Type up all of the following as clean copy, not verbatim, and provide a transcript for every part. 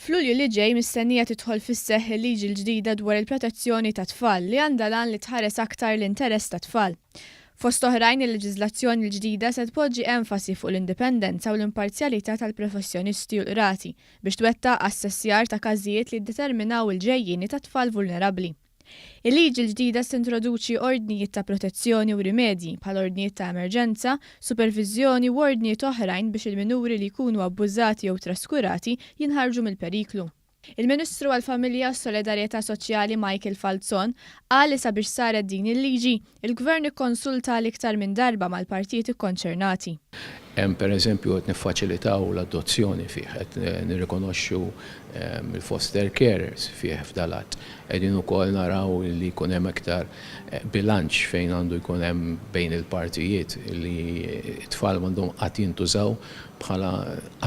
F'Lulju li ġej mistennija tidħol fis-seħħ il-liġi l-ġdida dwar il-protezzjoni ta' tfal li għandha lan li tħares aktar l-interess ta' tfal. Fost oħrajn il-leġiżlazzjoni l-ġdida se tpoġġi enfasi fuq l-indipendenza u l-imparzjalità tal-professjonisti u l-qrati biex twettaq assessjar ta' każijiet li ddeterminaw il-ġejjieni ta' tfal vulnerabbli. Il-liġi l-ġdida tintroduċi ordnijiet ta' protezzjoni u rimedji bħal ordnijiet ta' emerġenza, supervizjoni u ordnijiet oħrajn biex il-minuri li jkunu abbużati jew traskurati jinħarġu mill-periklu. Il-Ministru għall-Familja u Solidarjetà Soċjali Michael Falzon qal li sabiex saret din il-liġi, il-Gvern ikkonsulta l-iktar minn darba mal-partijiet ikkonċernati. Per eżempju, qed niffaċilitaw l-adozzjoni fih, qed nirrikonoxxu il-foster carers fih f'dalat. Qegħdin ukoll naraw li jkun hemm iktar bilanċ fejn għandu jkun hemm bejn il-partijiet li t-tfal għandhom qatt jintużaw bħala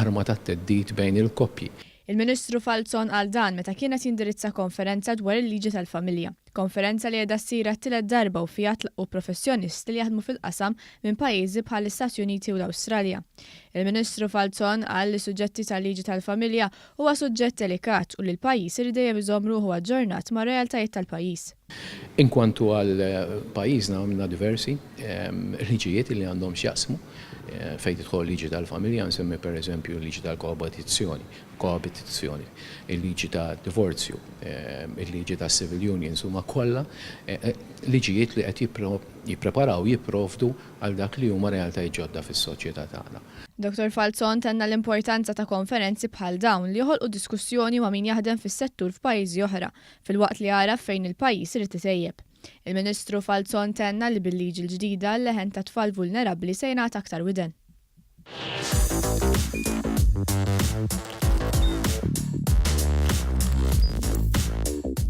arma tat-teddid bejn il-koppji. Il-Ministru Falzon għal dan meta kienet jindirizza konferenza dwar il-liġi tal-familja. Konferenza li qiegħda ssir għat-tielet darba u fiha tlaqgħu professjonisti li jaħdmu fil-qasam minn pajjiżi bħal l-Istati Uniti u l-Awstralja. Il-Ministru Falzon qal li suġġetti tal-liġi tal-familja huwa suġġett delikat u li l-pajjiż irid dejjem iżomm ruħu aġġornat ma' realtajiet tal-pajjiż. Inkwantu għal pajjiżna għamilna diversi liġijiet li għandhom x'jaqsmu fejn tidħol liġi tal-familja, nsemmi pereżempju liġi tal-koabitazzjoni, il-liġi ta' divorzju, il-liġi ta' civil unions huma kollha liġijiet li qed jippreparaw jipprovdu għal dak li huma realtajiet ġodda fis-soċjetà tagħna. Dr. Falzon tenna l-importanza ta' konferenzi bħal dawn li joħolqu diskussjoni ma' min jaħdem fis-settur f'pajjiżi oħra filwaqt li jara fejn il-pajjiż irid itejjeb. Il-Ministru Falzon tenna li bil-liġi l-ġdida l-leħen ta' tfal vulnerabbli se jingħata aktar widen.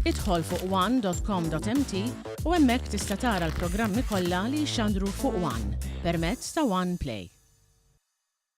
Idħol fuq one.com.mt u hemmhekk tista' tara l-programmi kollha li jxandru fuq One permezz ta' One Play.